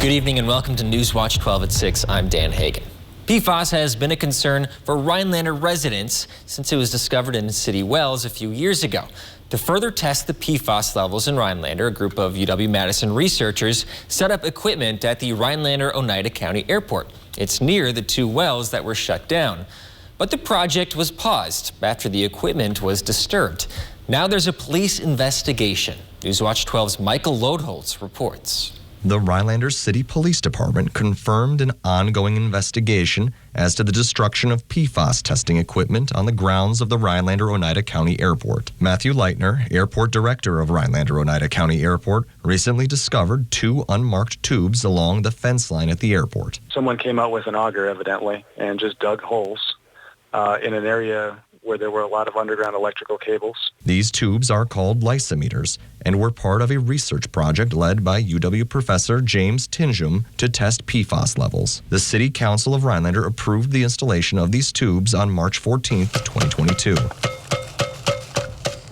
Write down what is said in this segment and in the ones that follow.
Good evening and welcome to Newswatch 12 at 6. I'm Dan Hagan. PFAS has been a concern for Rhinelander residents since it was discovered in city wells a few years ago. To further test the PFAS levels in Rhinelander, a group of UW-Madison researchers set up equipment at the Rhinelander-Oneida County Airport. It's near the two wells that were shut down. But the project was paused after the equipment was disturbed. Now there's a police investigation. Newswatch 12's Michael Lodeholtz reports. The Rhinelander City Police Department confirmed an ongoing investigation as to the destruction of PFAS testing equipment on the grounds of the Rhinelander-Oneida County Airport. Matthew Leitner, airport director of Rhinelander-Oneida County Airport, recently discovered two unmarked tubes along the fence line at the airport. Someone came out with an auger, evidently, and just dug holes in an area where there were a lot of underground electrical cables. These tubes are called lysimeters and were part of a research project led by UW professor James Tinjum to test PFAS levels. The City Council of Rhinelander approved the installation of these tubes on March 14th, 2022.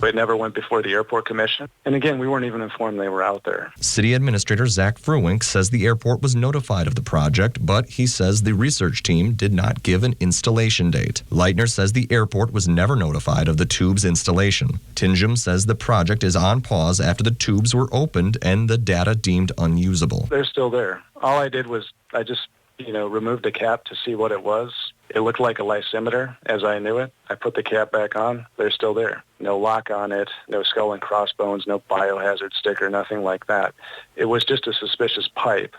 It never went before the airport commission. And again, we weren't even informed they were out there. City Administrator Zach Fruwink says the airport was notified of the project, but he says the research team did not give an installation date. Leitner says the airport was never notified of the tubes installation. Tinjum says the project is on pause after the tubes were opened and the data deemed unusable. They're still there. All I did was I just, removed the cap to see what it was. It looked like a lysimeter as I knew it. I put the cap back on. They're still there. No lock on it, no skull and crossbones, no biohazard sticker, nothing like that. It was just a suspicious pipe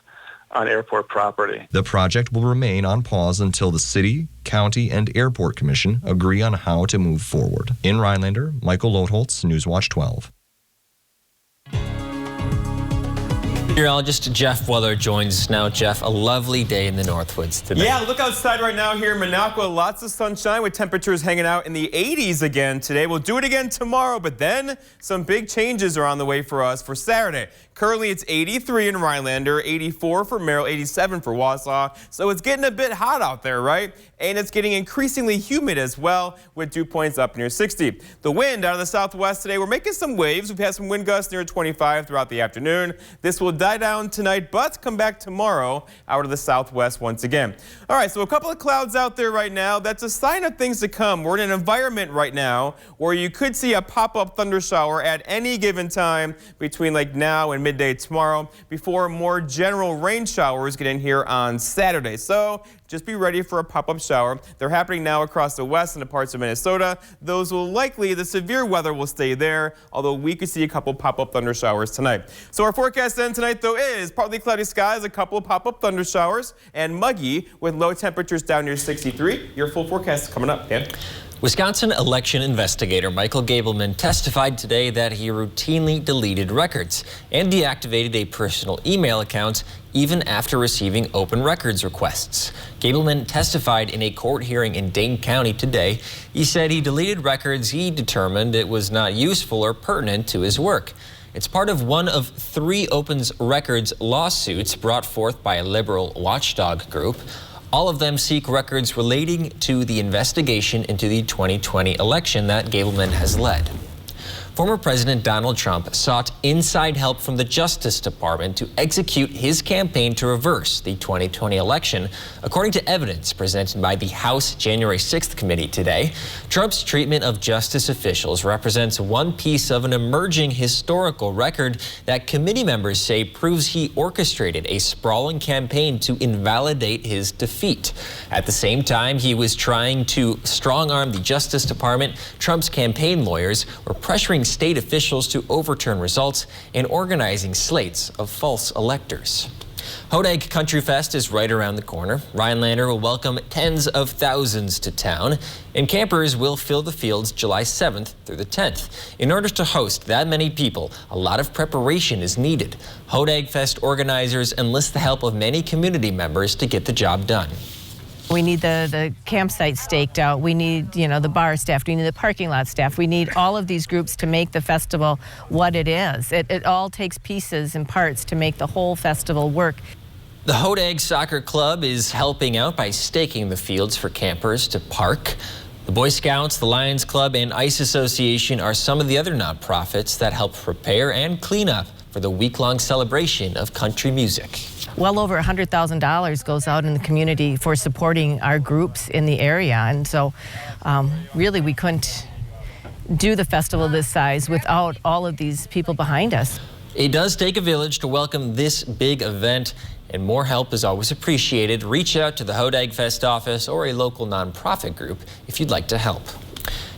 on airport property. The project will remain on pause until the city, county, and airport commission agree on how to move forward. In Rhinelander, Michael Lodeholtz, Newswatch 12. Meteorologist Jeff Weller joins us now. Jeff, a lovely day in the Northwoods today. Yeah, look outside right now here in Minocqua. Lots of sunshine with temperatures hanging out in the 80s again today. We'll do it again tomorrow, but then some big changes are on the way for us for Saturday. Currently, it's 83 in Rhinelander, 84 for Merrill, 87 for Wausau. So it's getting a bit hot out there, right? And it's getting increasingly humid as well, with dew points up near 60. The wind out of the southwest today, we're making some waves. We've had some wind gusts near 25 throughout the afternoon. This will die down tonight, but come back tomorrow out of the southwest once again. All right, so a couple of clouds out there right now. That's a sign of things to come. We're in an environment right now where you could see a pop-up thunder shower at any given time between like now and midday tomorrow before more general rain showers get in here on Saturday. So just be ready for a pop-up shower. They're happening now across the west and the parts of Minnesota. Those will likely, the severe weather will stay there, although we could see a couple pop-up thunder showers tonight. So our forecast then tonight, though, is partly cloudy skies, a couple of pop-up thunder showers, and muggy with low temperatures down near 63. Your full forecast is coming up, Dan. Wisconsin election investigator Michael Gableman testified today that he routinely deleted records and deactivated a personal email account even after receiving open records requests. Gableman testified in a court hearing in Dane County today. He said he deleted records he determined it was not useful or pertinent to his work. It's part of one of 3 open records lawsuits brought forth by a liberal watchdog group. All of them seek records relating to the investigation into the 2020 election that Gableman has led. Former President Donald Trump sought inside help from the Justice Department to execute his campaign to reverse the 2020 election, according to evidence presented by the House January 6th committee today. Trump's treatment of justice officials represents one piece of an emerging historical record that committee members say proves he orchestrated a sprawling campaign to invalidate his defeat. At the same time he was trying to strong-arm the Justice Department, Trump's campaign lawyers were pressuring state officials to overturn results and organizing slates of false electors. Hodag Country Fest is right around the corner. Rhinelander will welcome tens of thousands to town, and campers will fill the fields July 7th through the 10th. In order to host that many people, a lot of preparation is needed. Hodag Fest organizers enlist the help of many community members to get the job done. We need the campsite staked out. We need, the bar staff. We need the parking lot staff. We need all of these groups to make the festival what it is. It all takes pieces and parts to make the whole festival work. The Hodag Soccer Club is helping out by staking the fields for campers to park. The Boy Scouts, the Lions Club, and Ice Association are some of the other nonprofits that help prepare and clean up for the week-long celebration of country music. Well over $100,000 goes out in the community for supporting our groups in the area. And so really we couldn't do the festival this size without all of these people behind us. It does take a village to welcome this big event, and more help is always appreciated. Reach out to the Hodag Fest office or a local nonprofit group if you'd like to help.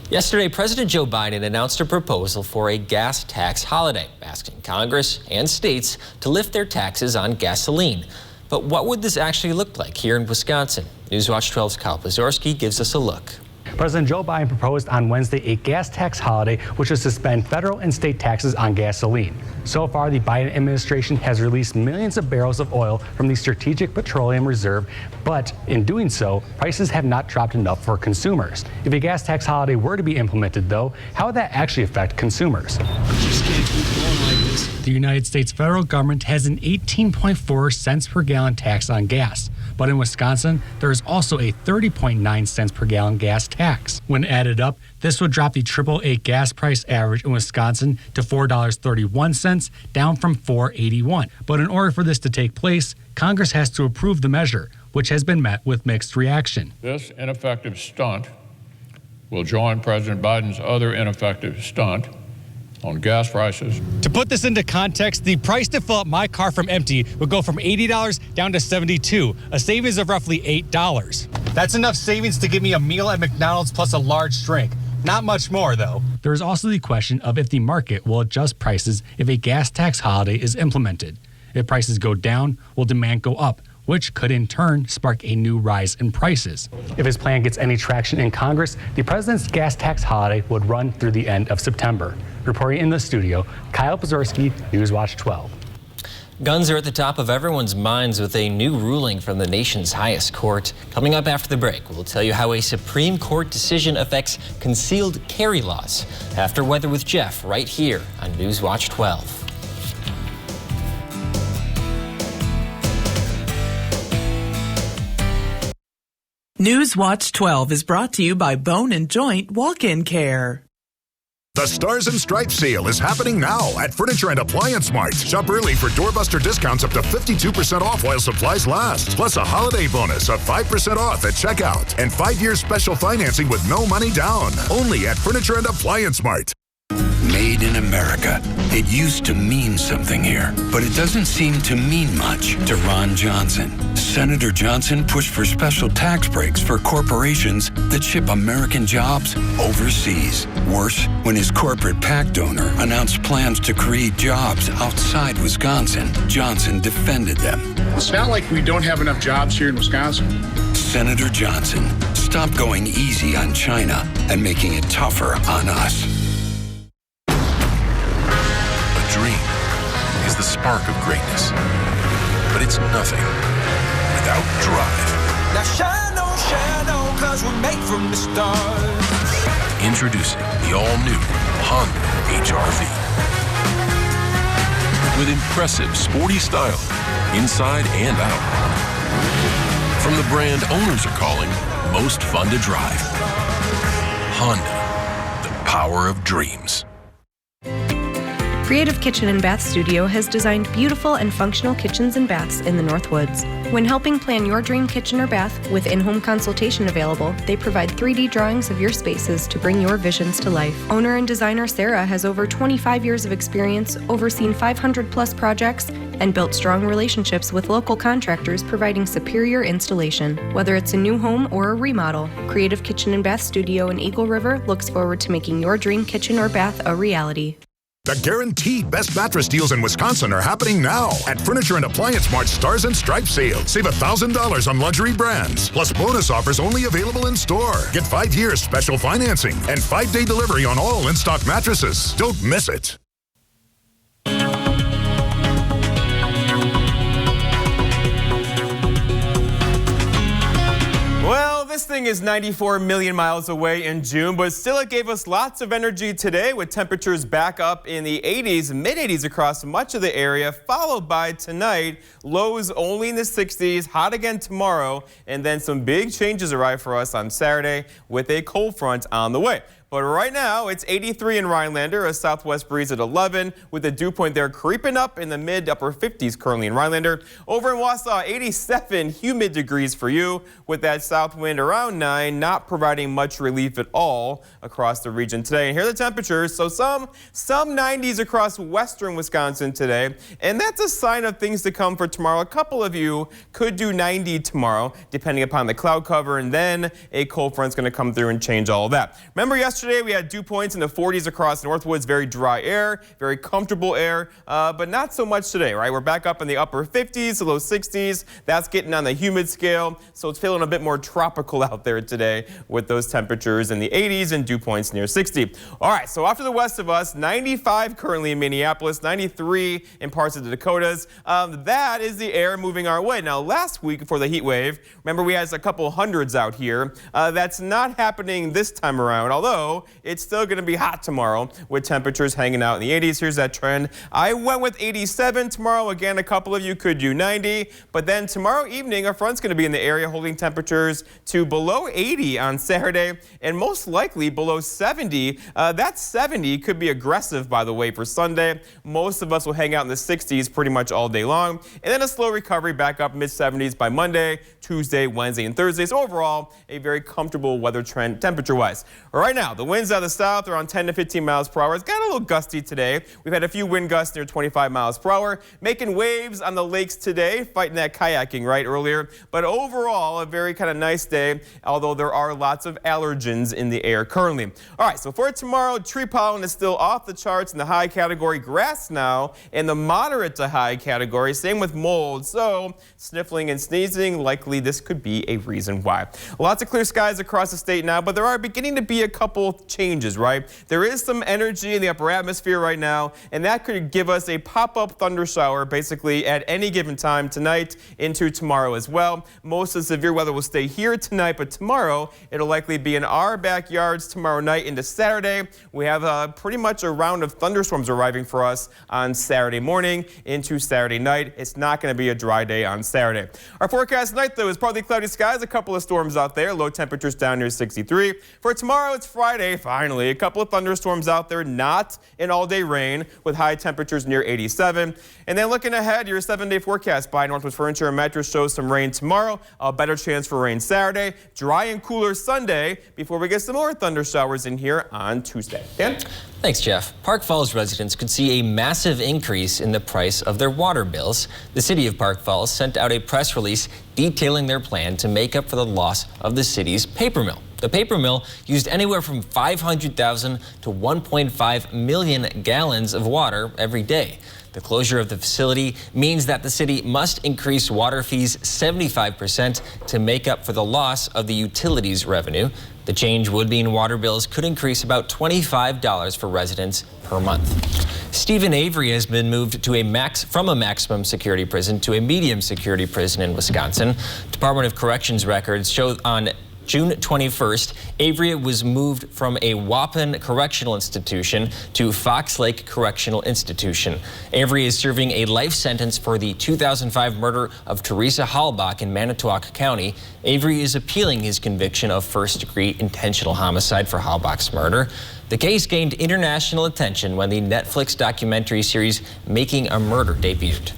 Yesterday, President Joe Biden announced a proposal for a gas tax holiday, asking Congress and states to lift their taxes on gasoline. But what would this actually look like here in Wisconsin? Newswatch 12's Kyle Pazorski gives us a look. President Joe Biden proposed on Wednesday a gas tax holiday, which would suspend federal and state taxes on gasoline. So far, the Biden administration has released millions of barrels of oil from the Strategic Petroleum Reserve, but in doing so, prices have not dropped enough for consumers. If a gas tax holiday were to be implemented, though, how would that actually affect consumers? Just can't keep going like this. The United States federal government has an 18.4 cents per gallon tax on gas. But in Wisconsin, there is also a 30.9 cents per gallon gas tax. When added up, this would drop the AAA gas price average in Wisconsin to $4.31, down from $4.81. But in order for this to take place, Congress has to approve the measure, which has been met with mixed reaction. This ineffective stunt will join President Biden's other ineffective stunt on gas prices. To put this into context, the price to fill up my car from empty would go from $80 down to $72, a savings of roughly $8. That's enough savings to give me a meal at McDonald's plus a large drink. Not much more, though. There is also the question of if the market will adjust prices if a gas tax holiday is implemented. If prices go down, will demand go up, which could in turn spark a new rise in prices. If his plan gets any traction in Congress, the president's gas tax holiday would run through the end of September. Reporting in the studio, Kyle Pazorski, Newswatch 12. Guns are at the top of everyone's minds with a new ruling from the nation's highest court. Coming up after the break, we'll tell you how a Supreme Court decision affects concealed carry laws. After Weather with Jeff, right here on Newswatch 12. Newswatch 12 is brought to you by Bone and Joint Walk-In Care. The Stars and Stripes sale is happening now at Furniture and Appliance Mart. Shop early for doorbuster discounts up to 52% off while supplies last. Plus a holiday bonus of 5% off at checkout and 5-year special financing with no money down. Only at Furniture and Appliance Mart. Made in America. It used to mean something here, but it doesn't seem to mean much to Ron Johnson. Senator Johnson pushed for special tax breaks for corporations that ship American jobs overseas. Worse, when his corporate PAC donor announced plans to create jobs outside Wisconsin, Johnson defended them. It's not like we don't have enough jobs here in Wisconsin. Senator Johnson, stop going easy on China and making it tougher on us. Dream is the spark of greatness, but it's nothing without drive. Now shine on, 'cause we're made from the stars. Introducing the all-new Honda HR-V. With impressive sporty style, inside and out. From the brand owners are calling most fun to drive. Honda, the power of dreams. Creative Kitchen and Bath Studio has designed beautiful and functional kitchens and baths in the Northwoods. When helping plan your dream kitchen or bath with in-home consultation available, they provide 3D drawings of your spaces to bring your visions to life. Owner and designer Sarah has over 25 years of experience, overseen 500+ projects, and built strong relationships with local contractors providing superior installation. Whether it's a new home or a remodel, Creative Kitchen and Bath Studio in Eagle River looks forward to making your dream kitchen or bath a reality. The guaranteed best mattress deals in Wisconsin are happening now at Furniture and Appliance Mart Stars and Stripes sale. Save $1,000 on luxury brands, plus bonus offers only available in store. Get 5 years special financing and 5-day delivery on all in-stock mattresses. Don't miss it. Well, this thing is 94 million miles away in June, but still it gave us lots of energy today with temperatures back up in the 80s, mid-80s across much of the area, followed by tonight, lows only in the 60s, hot again tomorrow, and then some big changes arrive for us on Saturday with a cold front on the way. But right now, it's 83 in Rhinelander, a southwest breeze at 11, with the dew point there creeping up in the mid-upper 50s currently in Rhinelander. Over in Wausau, 87 humid degrees for you, with that south wind around 9, not providing much relief at all across the region today. And here are the temperatures. So some 90s across western Wisconsin today, and that's a sign of things to come for tomorrow. A couple of you could do 90 tomorrow, depending upon the cloud cover, and then a cold front's going to come through and change all of that. Remember yesterday we had dew points in the 40s across Northwoods, very dry air, very comfortable air, but not so much today, right? We're back up in the upper 50s to low 60s. That's getting on the humid scale, so it's feeling a bit more tropical out there today with those temperatures in the 80s and dew points near 60. All right, so off to the west of us, 95 currently in Minneapolis, 93 in parts of the Dakotas. That is the air moving our way. Now, last week before the heat wave, remember we had a couple hundreds out here. That's not happening this time around, although it's still going to be hot tomorrow with temperatures hanging out in the 80s. Here's that trend. I went with 87 tomorrow. Again, a couple of you could do 90, but then tomorrow evening, a front's going to be in the area holding temperatures to below 80 on Saturday and most likely below 70. That 70 could be aggressive, by the way, for Sunday. Most of us will hang out in the 60s pretty much all day long, and then a slow recovery back up mid-70s by Monday, Tuesday, Wednesday, and Thursday. So overall, a very comfortable weather trend temperature-wise. Right now, the winds out of the south are on 10 to 15 miles per hour. It's got a little gusty today. We've had a few wind gusts near 25 miles per hour, making waves on the lakes today, fighting that kayaking right earlier. But overall, a very kind of nice day, although there are lots of allergens in the air currently. All right, so for tomorrow, tree pollen is still off the charts in the high category. Grass now in the moderate to high category. Same with mold. So sniffling and sneezing, likely this could be a reason why. Lots of clear skies across the state now, but there are beginning to be a couple changes, right? There is some energy in the upper atmosphere right now, and that could give us a pop-up thunder shower basically at any given time tonight into tomorrow as well. Most of the severe weather will stay here tonight, but tomorrow it'll likely be in our backyards tomorrow night into Saturday. We have pretty much a round of thunderstorms arriving for us on Saturday morning into Saturday night. It's not going to be a dry day on Saturday. Our forecast tonight, though, is partly cloudy skies, a couple of storms out there, low temperatures down near 63. For tomorrow, it's Friday, finally. A couple of thunderstorms out there, not an all-day rain, with high temperatures near 87. And then looking ahead, your 7-day forecast by Northwest Furniture and Mattress shows some rain tomorrow, a better chance for rain Saturday, dry and cooler Sunday, before we get some more thunder showers in here on Tuesday. Ken? Thanks, Jeff. Park Falls residents could see a massive increase in the price of their water bills. The city of Park Falls sent out a press release detailing their plan to make up for the loss of the city's paper mill. The paper mill used anywhere from 500,000 to 1.5 million gallons of water every day. The closure of the facility means that the city must increase water fees 75% to make up for the loss of the utilities revenue. The change would mean water bills could increase about $25 for residents per month. Stephen Avery has been moved to from a maximum security prison to a medium security prison in Wisconsin. Department of Corrections records show on June 21st, Avery was moved from a Waupun Correctional Institution to Fox Lake Correctional Institution. Avery is serving a life sentence for the 2005 murder of Teresa Halbach in Manitowoc County. Avery is appealing his conviction of first-degree intentional homicide for Halbach's murder. The case gained international attention when the Netflix documentary series Making a Murder debuted.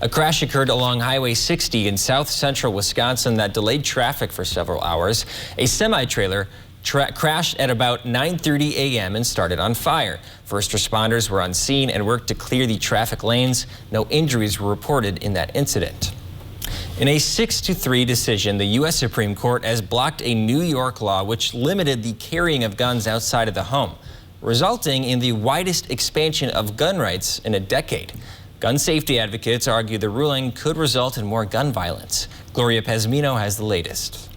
A crash occurred along Highway 60 in south central Wisconsin that delayed traffic for several hours. A semi-trailer crashed at about 9:30 a.m. and started on fire. First responders were on scene and worked to clear the traffic lanes. No injuries were reported in that incident. In a 6-3 decision, the U.S. Supreme Court has blocked a New York law which limited the carrying of guns outside of the home, resulting in the widest expansion of gun rights in a decade. Gun safety advocates argue the ruling could result in more gun violence. Gloria Pezmino has the latest.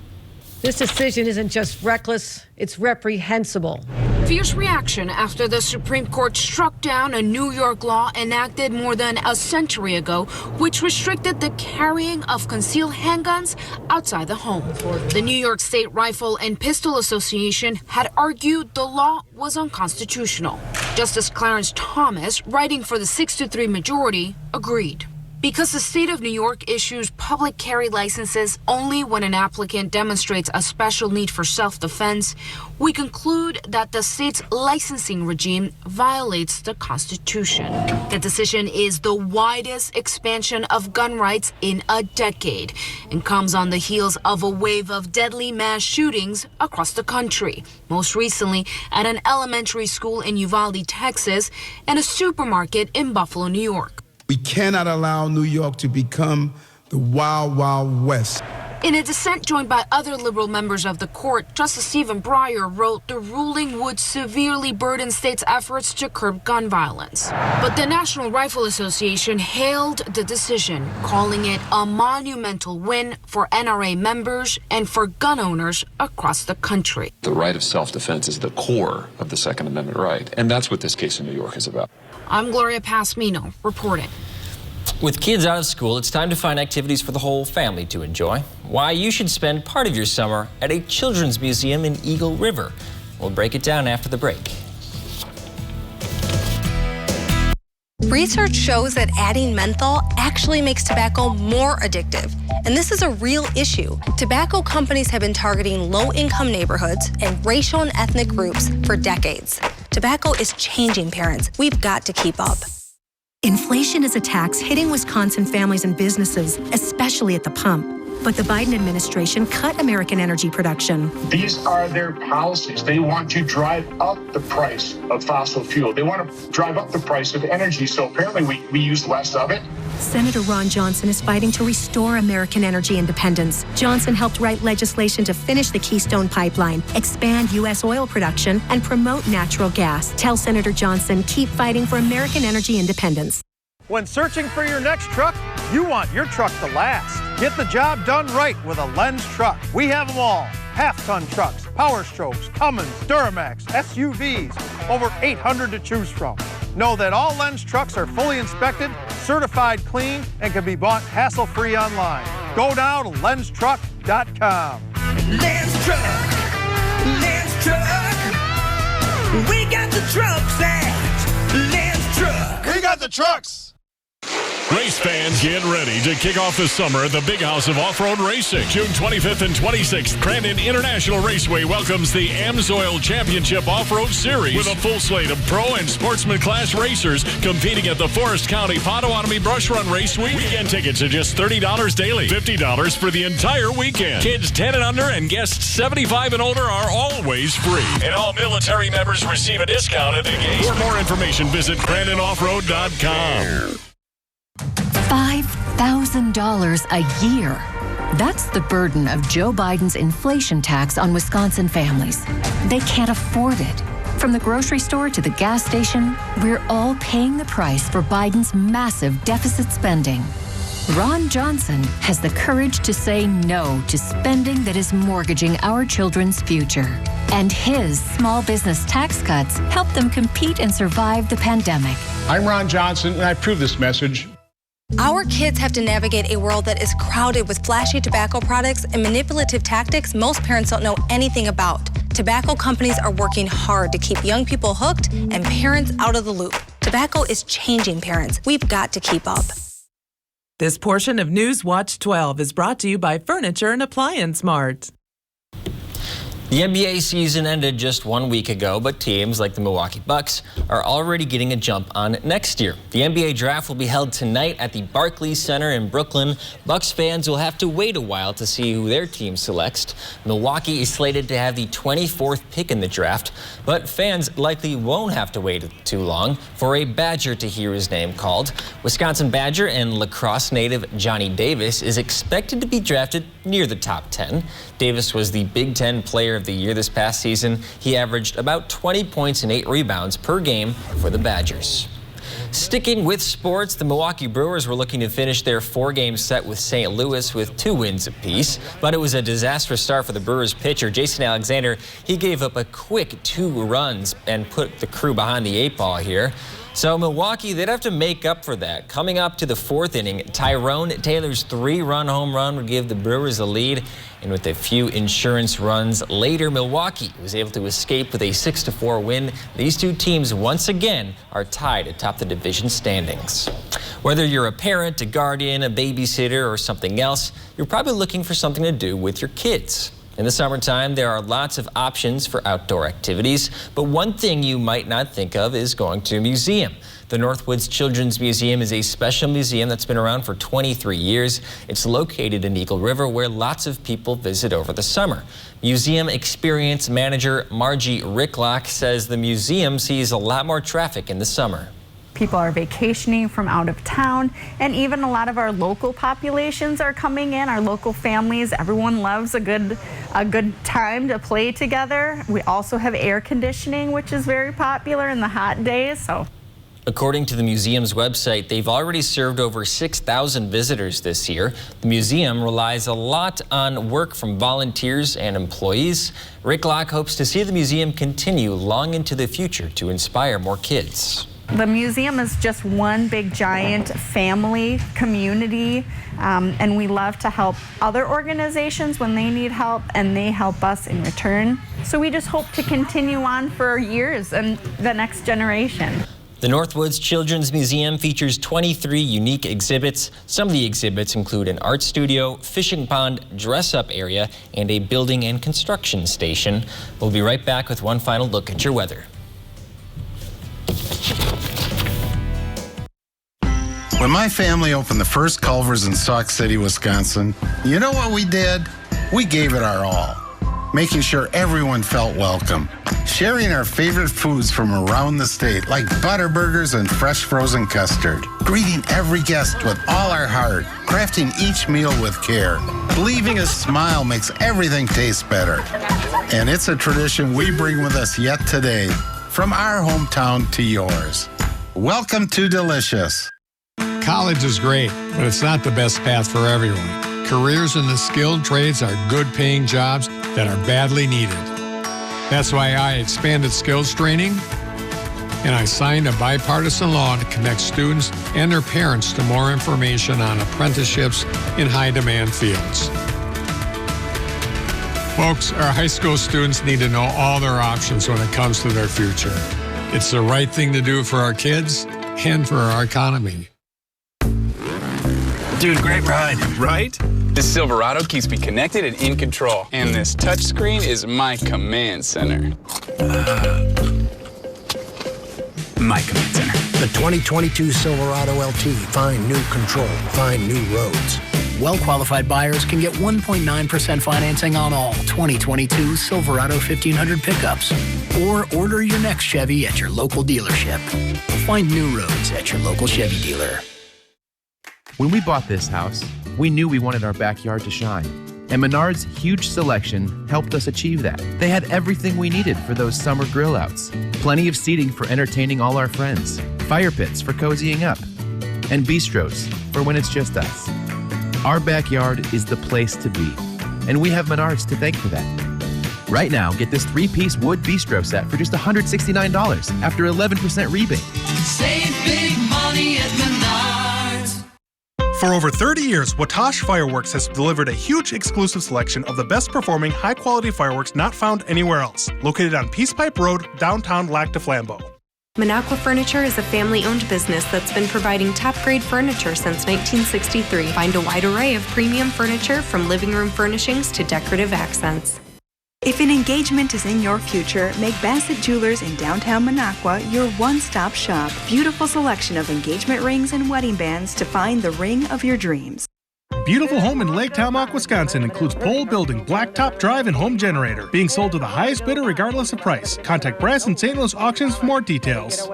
This decision isn't just reckless, it's reprehensible. Fierce reaction after the Supreme Court struck down a New York law enacted more than a century ago, which restricted the carrying of concealed handguns outside the home. The New York State Rifle and Pistol Association had argued the law was unconstitutional. Justice Clarence Thomas, writing for the 6-3 majority, agreed. Because the state of New York issues public carry licenses only when an applicant demonstrates a special need for self-defense, we conclude that the state's licensing regime violates the Constitution. The decision is the widest expansion of gun rights in a decade and comes on the heels of a wave of deadly mass shootings across the country, most recently at an elementary school in Uvalde, Texas, and a supermarket in Buffalo, New York. We cannot allow New York to become the Wild Wild West. In a dissent joined by other liberal members of the court, Justice Stephen Breyer wrote the ruling would severely burden states' efforts to curb gun violence. But the National Rifle Association hailed the decision, calling it a monumental win for NRA members and for gun owners across the country. The right of self-defense is the core of the Second Amendment right, and that's what this case in New York is about. I'm Gloria Pasmino, reporting. With kids out of school, it's time to find activities for the whole family to enjoy. Why you should spend part of your summer at a children's museum in Eagle River. We'll break it down after the break. Research shows that adding menthol actually makes tobacco more addictive. And this is a real issue. Tobacco companies have been targeting low-income neighborhoods and racial and ethnic groups for decades. Tobacco is changing parents. We've got to keep up. Inflation is a tax hitting Wisconsin families and businesses, especially at the pump. But the Biden administration cut American energy production. These are their policies. They want to drive up the price of fossil fuel. They want to drive up the price of energy. So apparently we use less of it. Senator Ron Johnson is fighting to restore American energy independence. Johnson helped write legislation to finish the Keystone Pipeline, expand U.S. oil production, and promote natural gas. Tell Senator Johnson, keep fighting for American energy independence. When searching for your next truck, you want your truck to last. Get the job done right with a Lenz truck. We have them all. Half-ton trucks, Power Strokes, Cummins, Duramax, SUVs, over 800 to choose from. Know that all Lenz trucks are fully inspected, certified clean, and can be bought hassle-free online. Go now to lenztruck.com. Lenz Truck, Lenz Truck. We got the trucks at Lenz Truck. We got the trucks. Race fans, get ready to kick off the summer at the Big House of Off-Road Racing. June 25th and 26th, Crandon International Raceway welcomes the AMSOIL Championship Off-Road Series with a full slate of pro and sportsman class racers competing at the Forest County Potawatomi Brush Run Race Week. Weekend tickets are just $30 daily, $50 for the entire weekend. Kids 10 and under and guests 75 and older are always free. And all military members receive a discount at the gate. For more information, visit CrandonOffroad.com. $5,000 a year. That's the burden of Joe Biden's inflation tax on Wisconsin families. They can't afford it. From the grocery store to the gas station, we're all paying the price for Biden's massive deficit spending. Ron Johnson has the courage to say no to spending that is mortgaging our children's future. And his small business tax cuts help them compete and survive the pandemic. I'm Ron Johnson, and I approve this message. Our kids have to navigate a world that is crowded with flashy tobacco products and manipulative tactics most parents don't know anything about. Tobacco companies are working hard to keep young people hooked and parents out of the loop. Tobacco is changing parents. We've got to keep up. This portion of News Watch 12 is brought to you by Furniture and Appliance Mart. The NBA season ended just 1 week ago, but teams like the Milwaukee Bucks are already getting a jump on next year. The NBA draft will be held tonight at the Barclays Center in Brooklyn. Bucks fans will have to wait a while to see who their team selects. Milwaukee is slated to have the 24th pick in the draft, but fans likely won't have to wait too long for a Badger to hear his name called. Wisconsin Badger and lacrosse native Johnny Davis is expected to be drafted near the top 10. Davis was the Big Ten Player of the Year this past season. He averaged about 20 points and 8 rebounds per game for the Badgers. Sticking with sports, the Milwaukee Brewers were looking to finish their 4-game set with St. Louis with 2 wins apiece, but it was a disastrous start for the Brewers pitcher, Jason Alexander. He gave up a quick 2 runs and put the crew behind the 8 ball here. So Milwaukee, they'd have to make up for that. Coming up to the 4th inning, Tyrone Taylor's 3-run home run would give the Brewers a lead. And with a few insurance runs later, Milwaukee was able to escape with a 6-4 win. These two teams once again are tied atop the division standings. Whether you're a parent, a guardian, a babysitter, or something else, you're probably looking for something to do with your kids. In the summertime, there are lots of options for outdoor activities, but one thing you might not think of is going to a museum. The Northwoods Children's Museum is a special museum that's been around for 23 years. It's located in Eagle River, where lots of people visit over the summer. Museum Experience Manager Margie Ricklock says the museum sees a lot more traffic in the summer. People are vacationing from out of town, and even a lot of our local populations are coming in, our local families. Everyone loves a good time to play together. We also have air conditioning, which is very popular in the hot days. According to the museum's website, they've already served over 6,000 visitors this year. The museum relies a lot on work from volunteers and employees. Rick Locke hopes to see the museum continue long into the future to inspire more kids. The museum is just one big giant family community, and we love to help other organizations when they need help, and they help us in return. So we just hope to continue on for years and the next generation. The Northwoods Children's Museum features 23 unique exhibits. Some of the exhibits include an art studio, fishing pond, dress-up area, and a building and construction station. We'll be right back with one final look at your weather. When my family opened the first Culver's in Sauk City, Wisconsin, you know what we did? We gave it our all, making sure everyone felt welcome, sharing our favorite foods from around the state, like butter burgers and fresh frozen custard, greeting every guest with all our heart, crafting each meal with care, believing a smile makes everything taste better. And it's a tradition we bring with us yet today, from our hometown to yours. Welcome to Delicious. College is great, but it's not the best path for everyone. Careers in the skilled trades are good-paying jobs that are badly needed. That's why I expanded skills training, and I signed a bipartisan law to connect students and their parents to more information on apprenticeships in high-demand fields. Folks, our high school students need to know all their options when it comes to their future. It's the right thing to do for our kids and for our economy. Dude, great ride, right? This Silverado keeps me connected and in control. And this touchscreen is my command center. My command center. The 2022 Silverado LT. Find new control. Find new roads. Well-qualified buyers can get 1.9% financing on all 2022 Silverado 1500 pickups. Or order your next Chevy at your local dealership. Find new roads at your local Chevy dealer. When we bought this house, we knew we wanted our backyard to shine. And Menard's huge selection helped us achieve that. They had everything we needed for those summer grill outs. Plenty of seating for entertaining all our friends. Fire pits for cozying up. And bistros for when it's just us. Our backyard is the place to be. And we have Menard's to thank for that. Right now, get this 3-piece wood bistro set for just $169 after 11% rebate. Save big money at Menards. For over 30 years, Watash Fireworks has delivered a huge exclusive selection of the best performing high-quality fireworks not found anywhere else. Located on Peace Pipe Road, downtown Lac de Flambeau. Minocqua Furniture is a family-owned business that's been providing top-grade furniture since 1963. Find a wide array of premium furniture from living room furnishings to decorative accents. If an engagement is in your future, make Bassett Jewelers in downtown Minocqua your one-stop shop. Beautiful selection of engagement rings and wedding bands to find the ring of your dreams. Beautiful home in Lake Tomahawk, Wisconsin includes pole building, blacktop drive, and home generator. Being sold to the highest bidder regardless of price. Contact Brass and St. Louis Auctions for more details.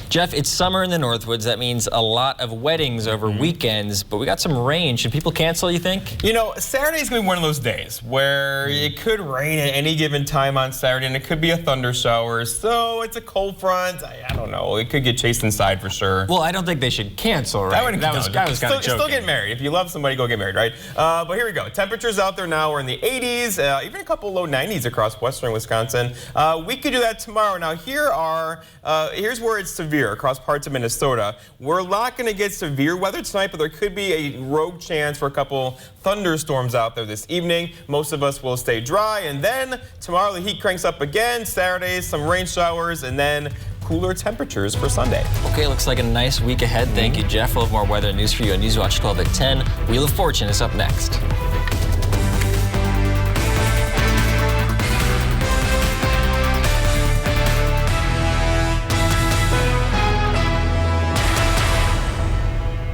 Jeff, it's summer in the Northwoods. That means a lot of weddings over weekends, but we got some rain. Should people cancel, you think? You know, Saturday's going to be one of those days where it could rain at any given time on Saturday, and it could be a thunder shower. So it's a cold front. I don't know. It could get chased inside for sure. Well, I don't think they should cancel, right? That was kind of joking. Still get married. If you love somebody, go get married, right? But here we go. Temperatures out there now are in the 80s, even a couple low 90s across western Wisconsin. We could do that tomorrow. Now, here's where it's severe across parts of Minnesota. We're not going to get severe weather tonight, but there could be a rogue chance for a couple thunderstorms out there this evening. Most of us will stay dry, and then tomorrow the heat cranks up again. Saturday, some rain showers, and then cooler temperatures for Sunday. Okay, looks like a nice week ahead. Thank you, Jeff. We'll have more weather news for you on Newswatch 12 at 10. Wheel of Fortune is up next.